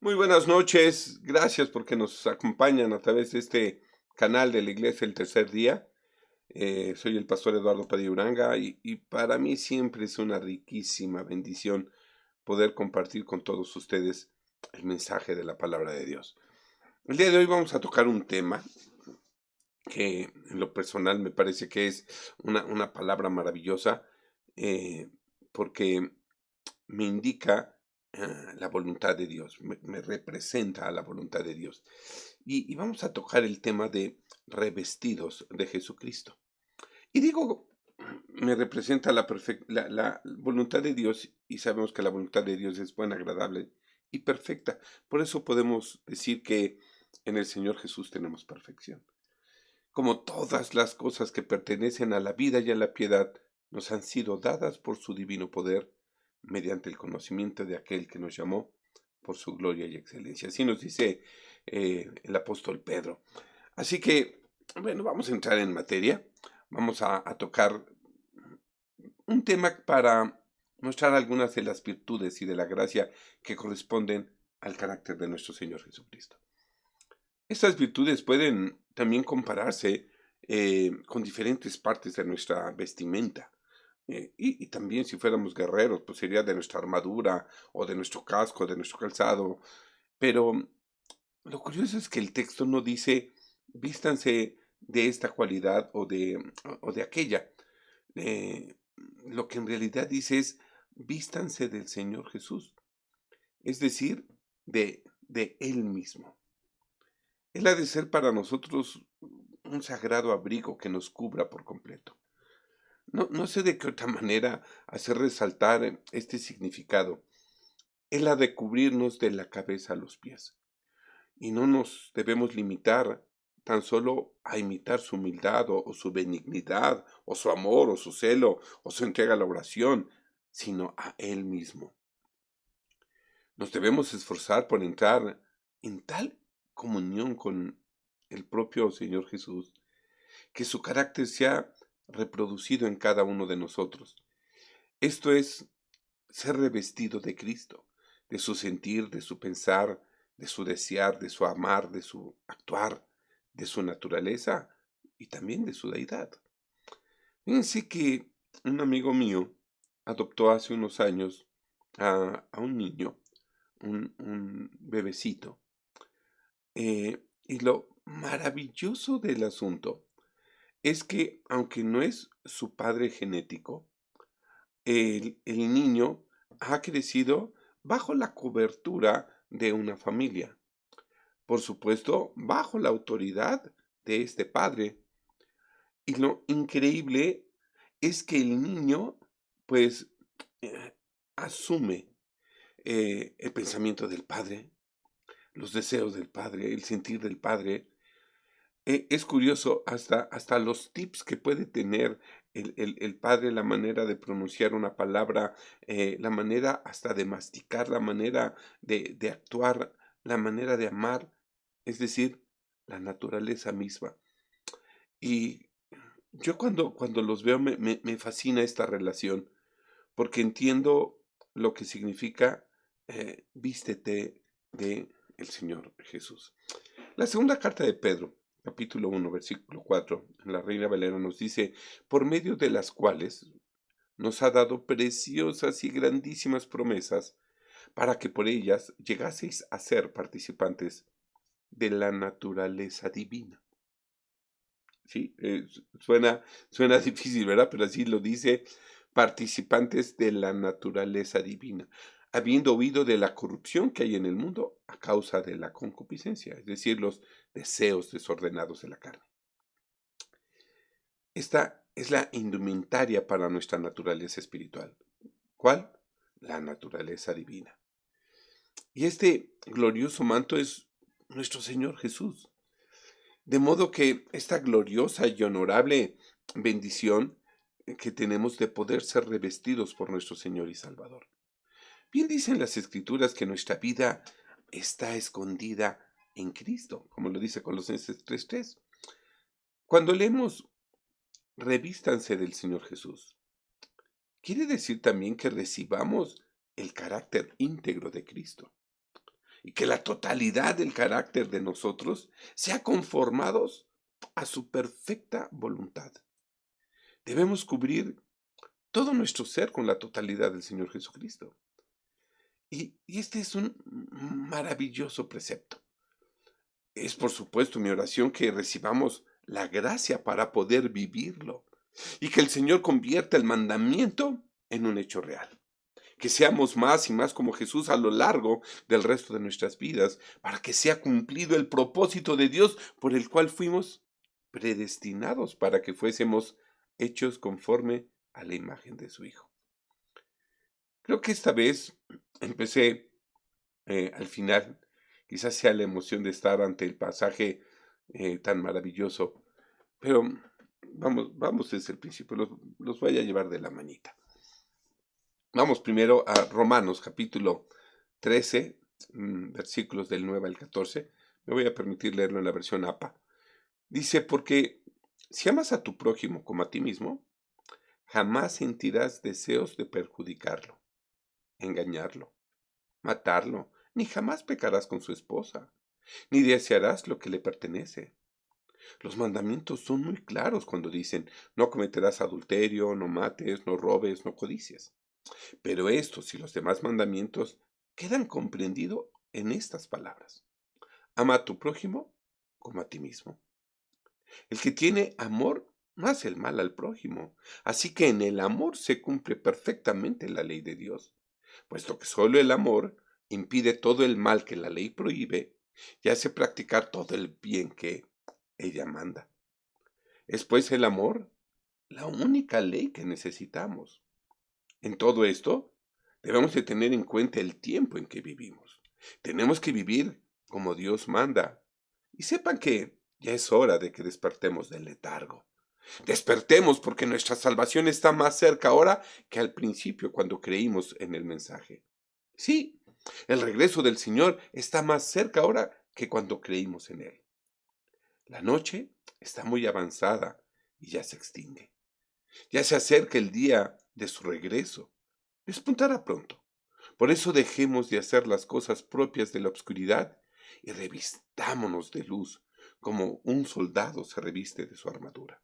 Muy buenas noches, gracias porque nos acompañan a través de este canal de la Iglesia El Tercer Día. Soy el pastor Eduardo Padilla Uranga y para mí siempre es una riquísima bendición poder compartir con todos ustedes el mensaje de la palabra de Dios. El día de hoy vamos a tocar un tema que en lo personal me parece que es una palabra maravillosa, eh, porque me indica la voluntad de Dios, me representa a la voluntad de Dios. Y vamos a tocar el tema de revestidos de Jesucristo. Y digo, me representa la voluntad de Dios y sabemos que la voluntad de Dios es buena, agradable y perfecta. Por eso podemos decir que en el Señor Jesús tenemos perfección. Como todas las cosas que pertenecen a la vida y a la piedad nos han sido dadas por su divino poder, mediante el conocimiento de aquel que nos llamó por su gloria y excelencia. Así nos dice el apóstol Pedro. Así que, bueno, vamos a entrar en materia. Vamos a tocar un tema para mostrar algunas de las virtudes y de la gracia que corresponden al carácter de nuestro Señor Jesucristo. Estas virtudes pueden también compararse con diferentes partes de nuestra vestimenta. Y también si fuéramos guerreros, pues sería de nuestra armadura o de nuestro casco, de nuestro calzado. Pero lo curioso es que el texto no dice vístanse de esta cualidad o de aquella. Eh, lo que en realidad dice es vístanse del Señor Jesús, es decir, de Él mismo. Él ha de ser para nosotros un sagrado abrigo que nos cubra por completo. No sé de qué otra manera hacer resaltar este significado. Él ha de cubrirnos de la cabeza a los pies. Y no nos debemos limitar tan solo a imitar su humildad o su benignidad o su amor o su celo o su entrega a la oración, sino a Él mismo. Nos debemos esforzar por entrar en tal comunión con el propio Señor Jesús, que su carácter sea reproducido en cada uno de nosotros. Esto es ser revestido de Cristo, de su sentir, de su pensar, de su desear, de su amar, de su actuar, de su naturaleza y también de su deidad. Fíjense que un amigo mío adoptó hace unos años a un niño, un bebecito, y lo maravilloso del asunto es que, aunque no es su padre genético, el niño ha crecido bajo la cobertura de una familia. Por supuesto, bajo la autoridad de este padre. Y lo increíble es que el niño, pues, eh, asume el pensamiento del padre, los deseos del padre, el sentir del padre. Es curioso hasta los tips que puede tener el padre, la manera de pronunciar una palabra, la manera hasta de masticar, la manera de actuar, la manera de amar, es decir, la naturaleza misma. Y yo cuando los veo me fascina esta relación, porque entiendo lo que significa, vístete de el Señor Jesús. La segunda carta de Pedro, capítulo 1, versículo 4, en la Reina Valera nos dice, por medio de las cuales nos ha dado preciosas y grandísimas promesas, para que por ellas llegaseis a ser participantes de la naturaleza divina. ¿Sí? Suena difícil, ¿verdad? Pero así lo dice, participantes de la naturaleza divina, habiendo huido de la corrupción que hay en el mundo a causa de la concupiscencia, es decir, los deseos desordenados de la carne. Esta es la indumentaria para nuestra naturaleza espiritual. ¿Cuál? La naturaleza divina. Y este glorioso manto es nuestro Señor Jesús. De modo que esta gloriosa y honorable bendición que tenemos de poder ser revestidos por nuestro Señor y Salvador. Bien dicen las Escrituras que nuestra vida está escondida en Cristo, como lo dice Colosenses 3:3. Cuando leemos revístanse del Señor Jesús, quiere decir también que recibamos el carácter íntegro de Cristo. y que la totalidad del carácter de nosotros sea conformados a su perfecta voluntad. Debemos cubrir todo nuestro ser con la totalidad del Señor Jesucristo. Y este es un maravilloso precepto. Es por supuesto mi oración que recibamos la gracia para poder vivirlo y que el Señor convierta el mandamiento en un hecho real. Que seamos más y más como Jesús a lo largo del resto de nuestras vidas, para que sea cumplido el propósito de Dios por el cual fuimos predestinados para que fuésemos hechos conforme a la imagen de su Hijo. Creo que esta vez empecé al final, quizás sea la emoción de estar ante el pasaje tan maravilloso, pero vamos desde el principio, los voy a llevar de la manita. Vamos primero a Romanos capítulo 13, versículos del 9 al 14. Me voy a permitir leerlo en la versión APA. Dice, porque si amas a tu prójimo como a ti mismo, jamás sentirás deseos de perjudicarlo, engañarlo, matarlo, ni jamás pecarás con su esposa, ni desearás lo que le pertenece. Los mandamientos son muy claros cuando dicen, no cometerás adulterio, no mates, no robes, no codicies. Pero estos y los demás mandamientos quedan comprendidos en estas palabras. Ama a tu prójimo como a ti mismo. El que tiene amor no hace el mal al prójimo. Así que en el amor se cumple perfectamente la ley de Dios, puesto que solo el amor impide todo el mal que la ley prohíbe y hace practicar todo el bien que ella manda. Es pues el amor la única ley que necesitamos. En todo esto, debemos de tener en cuenta el tiempo en que vivimos. Tenemos que vivir como Dios manda. Y sepan que ya es hora de que despertemos del letargo. Despertemos porque nuestra salvación está más cerca ahora que al principio cuando creímos en el mensaje. Sí, el regreso del Señor está más cerca ahora que cuando creímos en Él. La noche está muy avanzada y ya se extingue. Ya se acerca el día de su regreso. Despuntará pronto. Por eso dejemos de hacer las cosas propias de la oscuridad y revistámonos de luz, como un soldado se reviste de su armadura.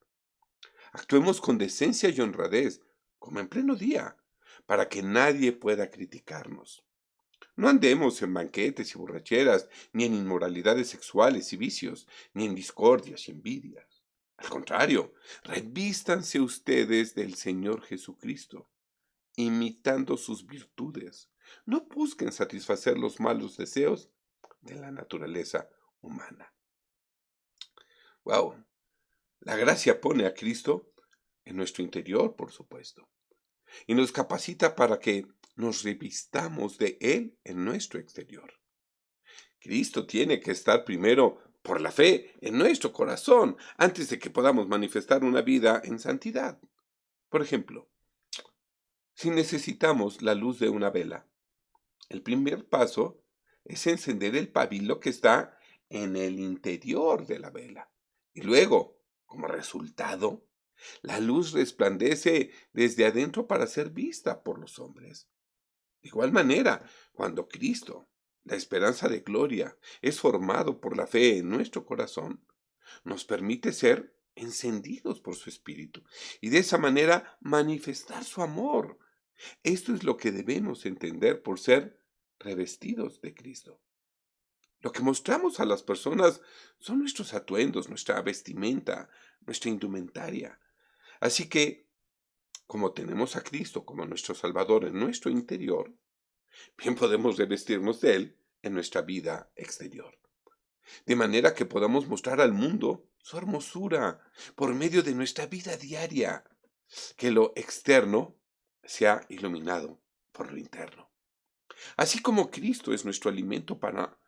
Actuemos con decencia y honradez, como en pleno día, para que nadie pueda criticarnos. No andemos en banquetes y borracheras, ni en inmoralidades sexuales y vicios, ni en discordias y envidias. Al contrario, revístanse ustedes del Señor Jesucristo, imitando sus virtudes. No busquen satisfacer los malos deseos de la naturaleza humana. Wow, la gracia pone a Cristo en nuestro interior, por supuesto, y nos capacita para que nos revistamos de Él en nuestro exterior. Cristo tiene que estar primero por la fe en nuestro corazón antes de que podamos manifestar una vida en santidad. Por ejemplo, si necesitamos la luz de una vela, el primer paso es encender el pabilo que está en el interior de la vela. Y luego, como resultado, la luz resplandece desde adentro para ser vista por los hombres. De igual manera, cuando Cristo, la esperanza de gloria, es formado por la fe en nuestro corazón, nos permite ser encendidos por su Espíritu y de esa manera manifestar su amor. Esto es lo que debemos entender por ser revestidos de Cristo. Lo que mostramos a las personas son nuestros atuendos, nuestra vestimenta, nuestra indumentaria. Así que, como tenemos a Cristo como nuestro Salvador en nuestro interior, bien podemos revestirnos de Él en nuestra vida exterior. De manera que podamos mostrar al mundo su hermosura por medio de nuestra vida diaria, que lo externo sea iluminado por lo interno. Así como Cristo es nuestro alimento para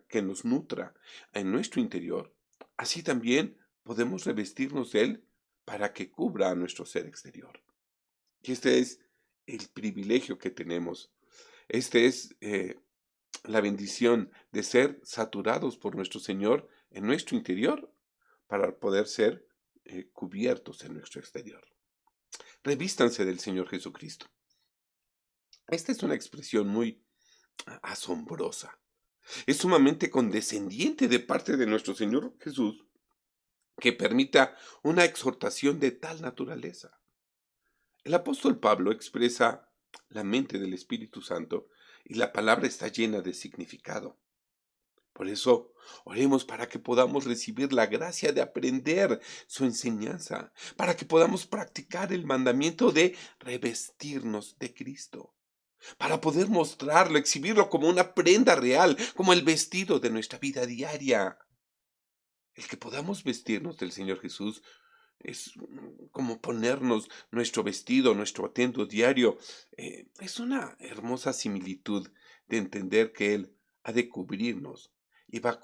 que nos nutra en nuestro interior, así también podemos revestirnos de Él para que cubra a nuestro ser exterior. Y este es el privilegio que tenemos. Este es la bendición de ser saturados por nuestro Señor en nuestro interior para poder ser cubiertos en nuestro exterior. Revístanse del Señor Jesucristo. Esta es una expresión muy asombrosa. Es sumamente condescendiente de parte de nuestro Señor Jesús que permita una exhortación de tal naturaleza. El apóstol Pablo expresa la mente del Espíritu Santo y la palabra está llena de significado. Por eso, oremos para que podamos recibir la gracia de aprender su enseñanza, para que podamos practicar el mandamiento de revestirnos de Cristo, para poder mostrarlo, exhibirlo como una prenda real, como el vestido de nuestra vida diaria. El que podamos vestirnos del Señor Jesús es como ponernos nuestro vestido, nuestro atuendo diario. Es una hermosa similitud de entender que Él ha de cubrirnos y va a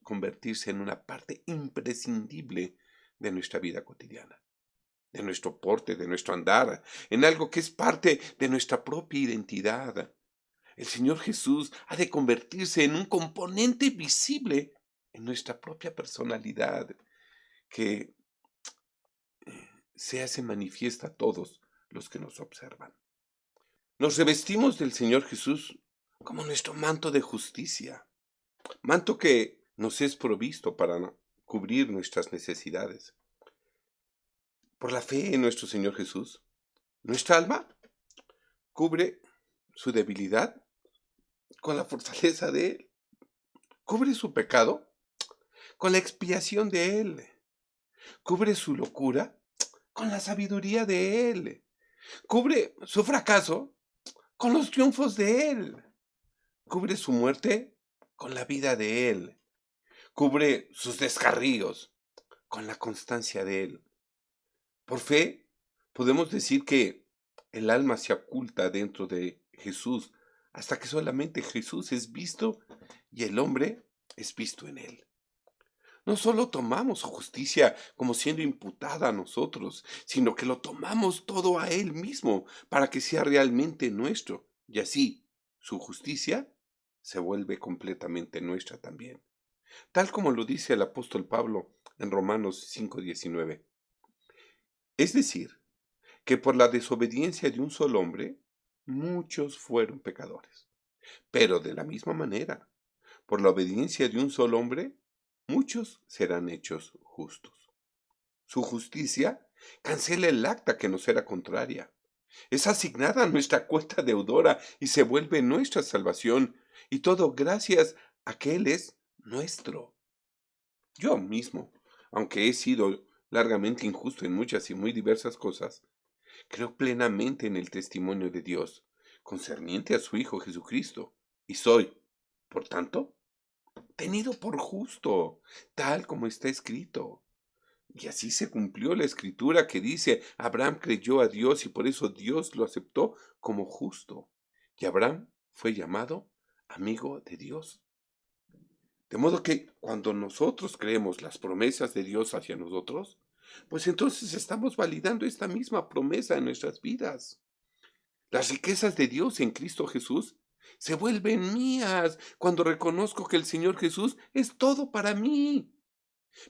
convertirse en una parte imprescindible de nuestra vida cotidiana, de nuestro porte, de nuestro andar, en algo que es parte de nuestra propia identidad. El Señor Jesús ha de convertirse en un componente visible en nuestra propia personalidad, que se hace manifiesta a todos los que nos observan. Nos revestimos del Señor Jesús como nuestro manto de justicia, manto que nos es provisto para cubrir nuestras necesidades. Por la fe en nuestro Señor Jesús, nuestra alma cubre su debilidad con la fortaleza de Él, cubre su pecado con la expiación de Él, cubre su locura con la sabiduría de Él, cubre su fracaso con los triunfos de Él, cubre su muerte con la vida de Él, cubre sus descarríos con la constancia de Él. Por fe, podemos decir que el alma se oculta dentro de Jesús hasta que solamente Jesús es visto y el hombre es visto en Él. No solo tomamos su justicia como siendo imputada a nosotros, sino que lo tomamos todo a Él mismo para que sea realmente nuestro. Y así, su justicia se vuelve completamente nuestra también. Tal como lo dice el apóstol Pablo en Romanos 5:19. Es decir, que por la desobediencia de un solo hombre, muchos fueron pecadores. Pero de la misma manera, por la obediencia de un solo hombre, muchos serán hechos justos. Su justicia cancela el acta que nos era contraria. Es asignada a nuestra cuenta deudora y se vuelve nuestra salvación, y todo gracias a que Él es nuestro. Yo mismo, aunque he sido largamente injusto en muchas y muy diversas cosas, creo plenamente en el testimonio de Dios concerniente a su Hijo Jesucristo, y soy, por tanto, tenido por justo, tal como está escrito. Y así se cumplió la escritura que dice, Abraham creyó a Dios y por eso Dios lo aceptó como justo. Y Abraham fue llamado amigo de Dios. De modo que cuando nosotros creemos las promesas de Dios hacia nosotros, pues entonces estamos validando esta misma promesa en nuestras vidas. Las riquezas de Dios en Cristo Jesús se vuelven mías cuando reconozco que el Señor Jesús es todo para mí.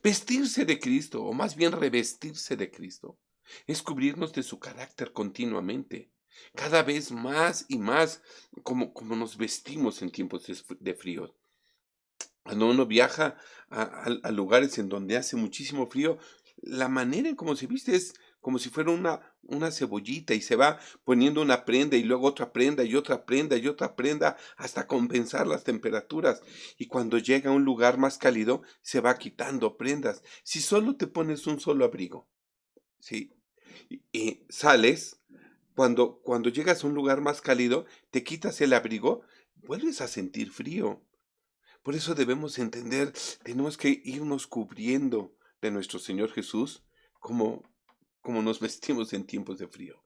Vestirse de Cristo, o más bien revestirse de Cristo, es cubrirnos de su carácter continuamente, cada vez más y más, como nos vestimos en tiempos de frío. Cuando uno viaja a lugares en donde hace muchísimo frío, la manera en cómo se viste es como si fuera una cebollita y se va poniendo una prenda y luego otra prenda y otra prenda y otra prenda hasta compensar las temperaturas. Y cuando llega a un lugar más cálido, se va quitando prendas. Si solo te pones un solo abrigo, ¿sí? Y sales, cuando llegas a un lugar más cálido, te quitas el abrigo, vuelves a sentir frío. Por eso debemos entender, tenemos que irnos cubriendo de nuestro Señor Jesús como, como nos vestimos en tiempos de frío.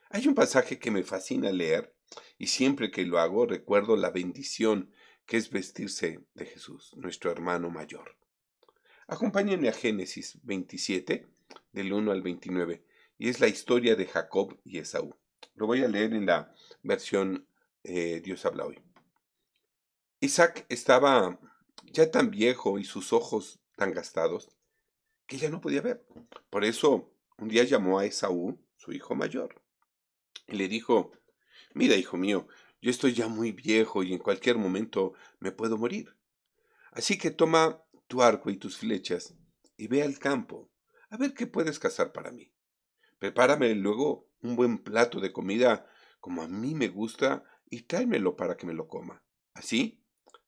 Hay un pasaje que me fascina leer y siempre que lo hago recuerdo la bendición que es vestirse de Jesús, nuestro hermano mayor. Acompáñenme a Génesis 27, del 1 al 29, y es la historia de Jacob y Esaú. Lo voy a leer en la versión Dios habla hoy. Isaac estaba ya tan viejo y sus ojos tan gastados que ya no podía ver. Por eso un día llamó a Esaú, su hijo mayor, y le dijo, mira, hijo mío, Yo estoy ya muy viejo y en cualquier momento me puedo morir. Así que toma tu arco y tus flechas y ve al campo a ver qué puedes cazar para mí. Prepárame luego un buen plato de comida como a mí me gusta y tráemelo para que me lo coma. Así,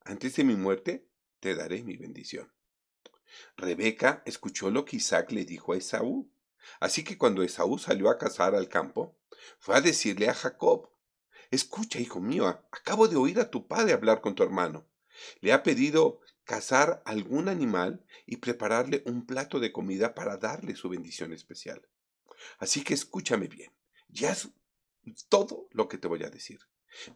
antes de mi muerte, te daré mi bendición. Rebeca escuchó lo que Isaac le dijo a Esaú. Así que cuando Esaú salió a cazar al campo, fue a decirle a Jacob: Escucha, hijo mío, acabo de oír a tu padre hablar con tu hermano. Le ha pedido cazar algún animal y prepararle un plato de comida para darle su bendición especial. Así que escúchame bien, y haz todo lo que te voy a decir.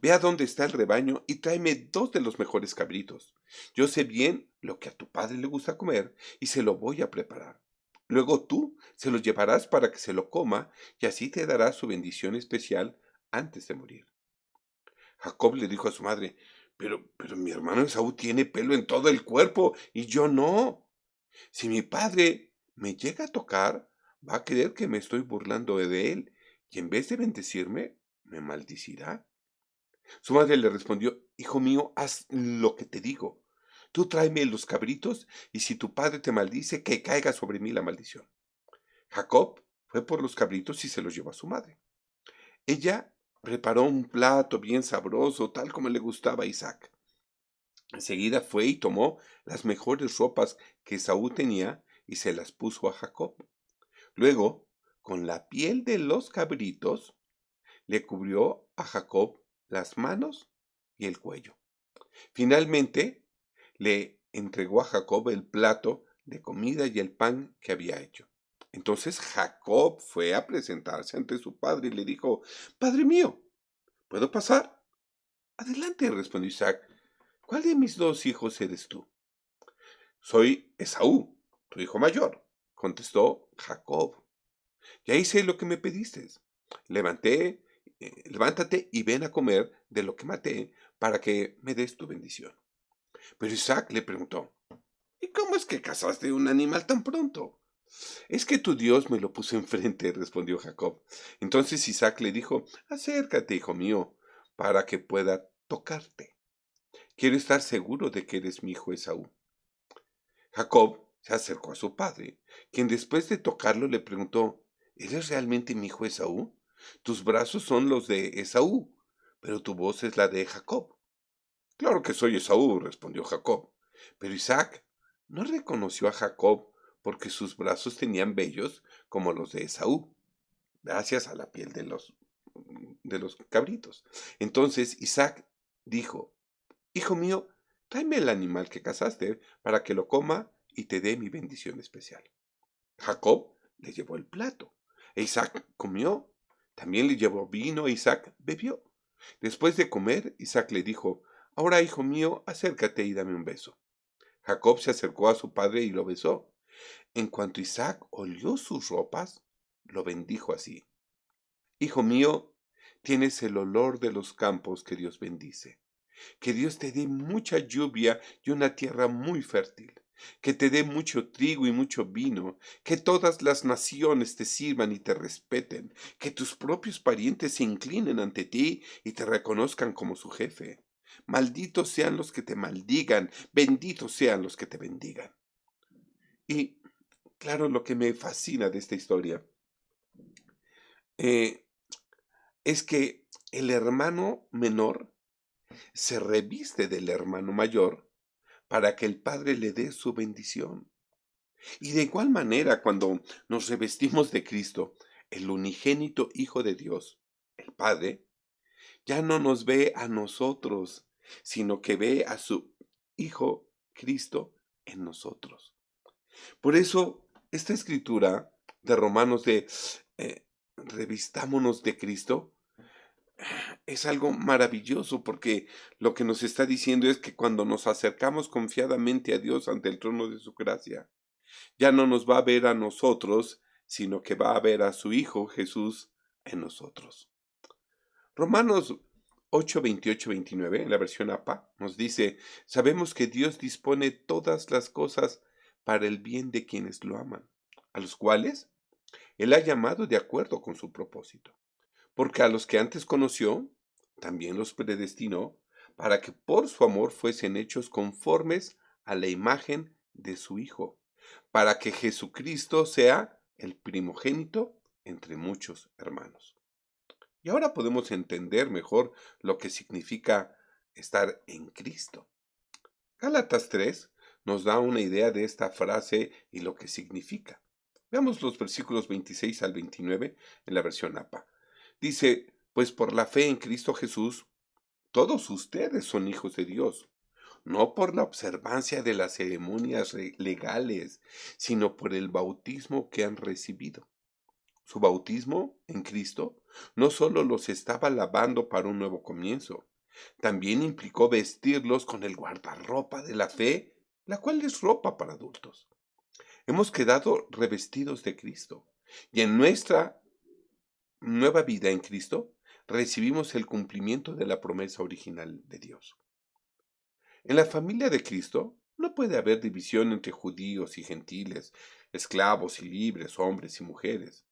Ve a dónde está el rebaño y tráeme 2 de los mejores cabritos. Yo sé bien lo que a tu padre le gusta comer y se lo voy a preparar. Luego tú se lo llevarás para que se lo coma y así te dará su bendición especial antes de morir. Jacob le dijo a su madre: pero mi hermano Esaú tiene pelo en todo el cuerpo y yo no. Si mi padre me llega a tocar, va a creer que me estoy burlando de él y en vez de bendecirme, me maldicirá. Su madre le respondió: Hijo mío, haz lo que te digo. Tú tráeme los cabritos y si tu padre te maldice, que caiga sobre mí la maldición. Jacob fue por los cabritos y se los llevó a su madre. Ella preparó un plato bien sabroso, tal como le gustaba a Isaac. Enseguida fue y tomó las mejores ropas que Esaú tenía y se las puso a Jacob. Luego, con la piel de los cabritos, le cubrió a Jacob las manos y el cuello. Finalmente, le entregó a Jacob el plato de comida y el pan que había hecho. Entonces Jacob fue a presentarse ante su padre y le dijo: Padre mío, ¿puedo pasar? Adelante, respondió Isaac. ¿Cuál de mis 2 hijos eres tú? Soy Esaú, tu hijo mayor, contestó Jacob. Ya hice lo que me pediste. Levántate y ven a comer de lo que maté para que me des tu bendición. Pero Isaac le preguntó: ¿Y cómo es que cazaste un animal tan pronto? Es que tu Dios me lo puso enfrente, respondió Jacob. Entonces Isaac le dijo: Acércate, hijo mío, para que pueda tocarte. Quiero estar seguro de que eres mi hijo Esaú. Jacob se acercó a su padre, quien después de tocarlo le preguntó: ¿Eres realmente mi hijo Esaú? Tus brazos son los de Esaú, pero tu voz es la de Jacob. Claro que soy Esaú, respondió Jacob. Pero Isaac no reconoció a Jacob porque sus brazos tenían vellos como los de Esaú, gracias a la piel de los cabritos. Entonces Isaac dijo: Hijo mío, tráeme el animal que cazaste para que lo coma y te dé mi bendición especial. Jacob le llevó el plato. E Isaac comió. También le llevó vino e Isaac bebió. Después de comer, Isaac le dijo: Ahora, hijo mío, acércate y dame un beso. Jacob se acercó a su padre y lo besó. En cuanto Isaac olió sus ropas, lo bendijo así: Hijo mío, tienes el olor de los campos que Dios bendice. Que Dios te dé mucha lluvia y una tierra muy fértil. Que te dé mucho trigo y mucho vino. Que todas las naciones te sirvan y te respeten. Que tus propios parientes se inclinen ante ti y te reconozcan como su jefe. Malditos sean los que te maldigan. Benditos sean los que te bendigan. Y claro, lo que me fascina de esta historia eh, es que el hermano menor se reviste del hermano mayor para que el Padre le dé su bendición. Y de igual manera, cuando nos revestimos de Cristo, el unigénito Hijo de Dios, el Padre, ya no nos ve a nosotros, sino que ve a su Hijo Cristo en nosotros. Por eso, esta escritura de Romanos de revistámonos de Cristo, es algo maravilloso porque lo que nos está diciendo es que cuando nos acercamos confiadamente a Dios ante el trono de su gracia, ya no nos va a ver a nosotros, sino que va a ver a su Hijo Jesús en nosotros. Romanos 8, 28, 29, en la versión APA, nos dice: sabemos que Dios dispone todas las cosas para el bien de quienes lo aman, a los cuales Él ha llamado de acuerdo con su propósito. Porque a los que antes conoció, también los predestinó para que por su amor fuesen hechos conformes a la imagen de su Hijo, para que Jesucristo sea el primogénito entre muchos hermanos. Y ahora podemos entender mejor lo que significa estar en Cristo. Gálatas 3 nos da una idea de esta frase y lo que significa. Veamos los versículos 26 al 29 en la versión APA. Dice, pues por la fe en Cristo Jesús, todos ustedes son hijos de Dios, no por la observancia de las ceremonias legales, sino por el bautismo que han recibido. Su bautismo en Cristo no solo los estaba lavando para un nuevo comienzo, también implicó vestirlos con el guardarropa de la fe, la cual es ropa para adultos. Hemos quedado revestidos de Cristo y en nuestra nueva vida en Cristo recibimos el cumplimiento de la promesa original de Dios. En la familia de Cristo no puede haber división entre judíos y gentiles, esclavos y libres, hombres y mujeres.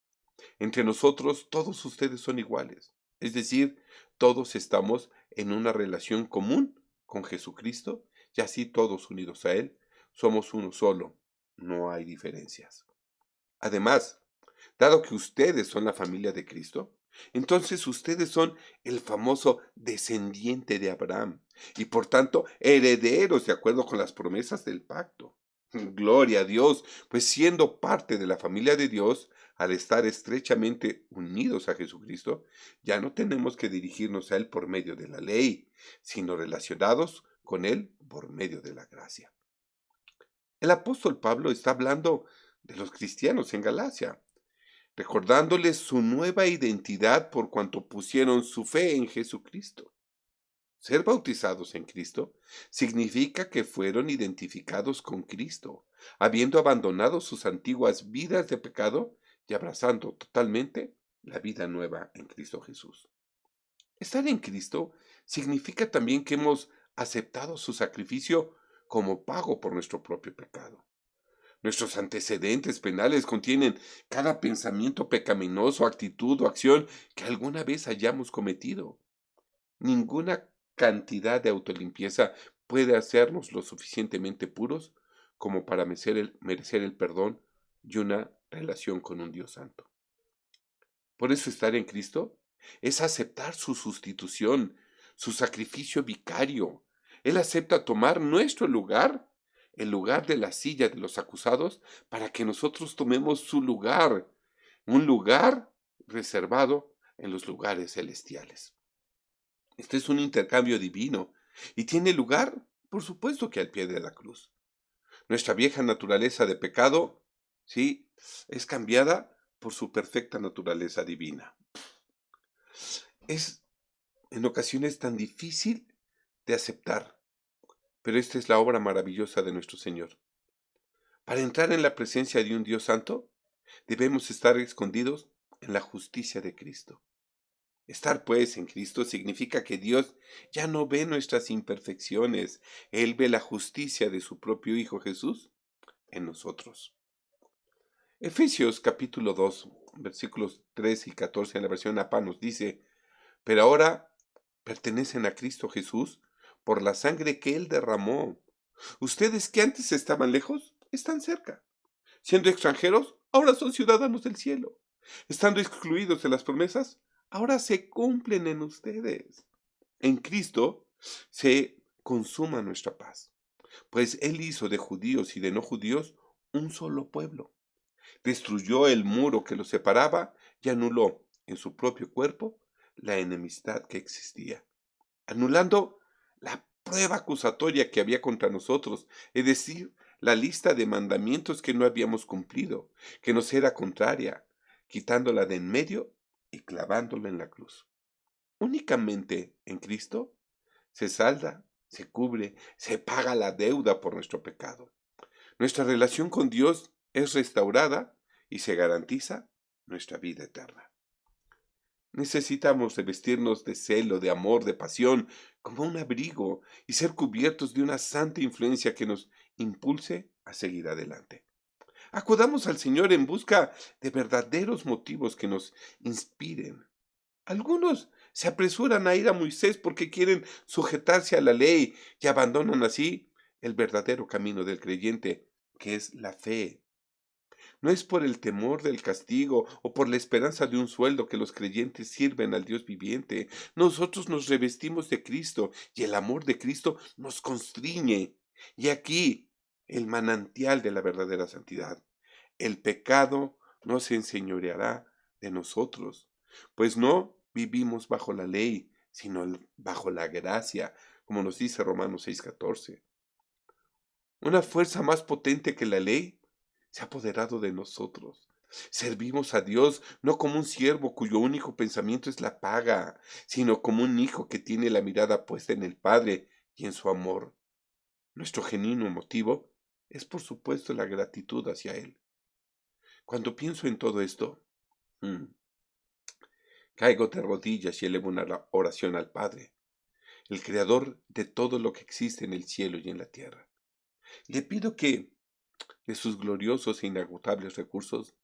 Entre nosotros todos ustedes son iguales, es decir, todos estamos en una relación común con Jesucristo y así todos unidos a Él somos uno solo, no hay diferencias. Además, dado que ustedes son la familia de Cristo, entonces ustedes son el famoso descendiente de Abraham y por tanto herederos de acuerdo con las promesas del pacto. Gloria a Dios, pues siendo parte de la familia de Dios, al estar estrechamente unidos a Jesucristo, ya no tenemos que dirigirnos a Él por medio de la ley, sino relacionados con Él por medio de la gracia. El apóstol Pablo está hablando de los cristianos en Galacia, recordándoles su nueva identidad por cuanto pusieron su fe en Jesucristo. Ser bautizados en Cristo significa que fueron identificados con Cristo, habiendo abandonado sus antiguas vidas de pecado y abrazando totalmente la vida nueva en Cristo Jesús. Estar en Cristo significa también que hemos aceptado su sacrificio como pago por nuestro propio pecado. Nuestros antecedentes penales contienen cada pensamiento pecaminoso, actitud o acción que alguna vez hayamos cometido. Ninguna cantidad de autolimpieza puede hacernos lo suficientemente puros como para merecer el perdón y una relación con un Dios santo. Por eso estar en Cristo es aceptar su sustitución, su sacrificio vicario. Él acepta tomar nuestro lugar, el lugar de la silla de los acusados, para que nosotros tomemos su lugar, un lugar reservado en los lugares celestiales. Este es un intercambio divino y tiene lugar, por supuesto que al pie de la cruz. Nuestra vieja naturaleza de pecado, sí, es cambiada por su perfecta naturaleza divina. Es en ocasiones tan difícil de aceptar, pero esta es la obra maravillosa de nuestro Señor. Para entrar en la presencia de un Dios santo, debemos estar escondidos en la justicia de Cristo. Estar pues en Cristo significa que Dios ya no ve nuestras imperfecciones, Él ve la justicia de su propio Hijo Jesús en nosotros. Efesios capítulo 2, versículos 3 y 14 en la versión APA nos dice, pero ahora pertenecen a Cristo Jesús por la sangre que Él derramó. Ustedes que antes estaban lejos, están cerca. Siendo extranjeros, ahora son ciudadanos del cielo. Estando excluidos de las promesas, ahora se cumplen en ustedes. En Cristo se consuma nuestra paz, pues Él hizo de judíos y de no judíos un solo pueblo. Destruyó el muro que los separaba y anuló en su propio cuerpo la enemistad que existía, anulando la prueba acusatoria que había contra nosotros, es decir, la lista de mandamientos que no habíamos cumplido, que nos era contraria, quitándola de en medio y clavándola en la cruz. Únicamente en Cristo se salda, se cubre, se paga la deuda por nuestro pecado. Nuestra relación con Dios es restaurada y se garantiza nuestra vida eterna. Necesitamos revestirnos de celo, de amor, de pasión, como un abrigo, y ser cubiertos de una santa influencia que nos impulse a seguir adelante. Acudamos al Señor en busca de verdaderos motivos que nos inspiren. Algunos Se apresuran a ir a Moisés porque quieren sujetarse a la ley y abandonan así el verdadero camino del creyente, que es la fe. No es por el temor del castigo o por la esperanza de un sueldo que los creyentes sirven al Dios viviente. Nosotros nos revestimos de Cristo y el amor de Cristo nos constriñe. Y aquí el manantial de la verdadera santidad. El pecado no se enseñoreará de nosotros, pues no vivimos bajo la ley, sino bajo la gracia, como nos dice Romanos 6:14. Una fuerza más potente que la ley se ha apoderado de nosotros. Servimos a Dios no como un siervo cuyo único pensamiento es la paga, sino como un hijo que tiene la mirada puesta en el Padre y en su amor. Nuestro genuino motivo es, por supuesto, la gratitud hacia Él. Cuando pienso en todo esto, mm, caigo de rodillas y elevo una oración al Padre, el Creador de todo lo que existe en el cielo y en la tierra. Le pido que, de sus gloriosos e inagotables recursos,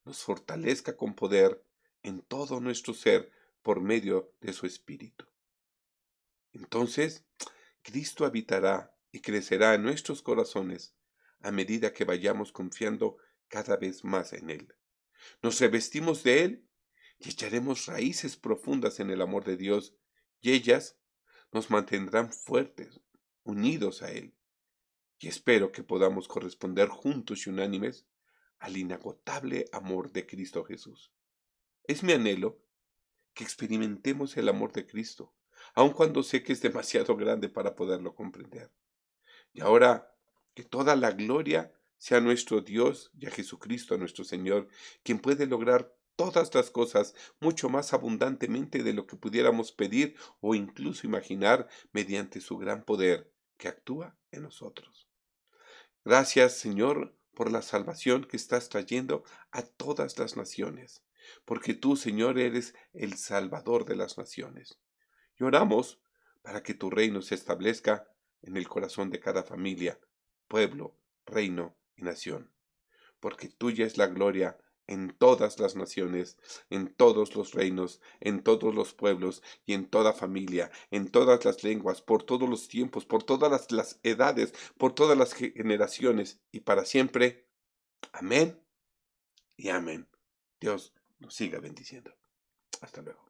nos fortalezca con poder en todo nuestro ser por medio de su Espíritu. Entonces, Cristo habitará y crecerá en nuestros corazones a medida que vayamos confiando cada vez más en Él. Nos revestimos de Él y echaremos raíces profundas en el amor de Dios, y ellas nos mantendrán fuertes, unidos a Él. Y espero que podamos corresponder juntos y unánimes al inagotable amor de Cristo Jesús. Es mi anhelo que experimentemos el amor de Cristo, aun cuando sé que es demasiado grande para poderlo comprender. Y ahora, que toda la gloria sea a nuestro Dios y a Jesucristo, a nuestro Señor, quien puede lograr todas las cosas mucho más abundantemente de lo que pudiéramos pedir o incluso imaginar mediante su gran poder que actúa en nosotros. Gracias, Señor, por la salvación que estás trayendo a todas las naciones, porque tú, Señor, eres el Salvador de las naciones. Y oramos para que tu reino se establezca en el corazón de cada familia, pueblo, reino y nación, porque tuya es la gloria en todas las naciones, en todos los reinos, en todos los pueblos y en toda familia, en todas las lenguas, por todos los tiempos, por todas las edades, por todas las generaciones y para siempre. Amén y amén. Dios nos siga bendiciendo. Hasta luego.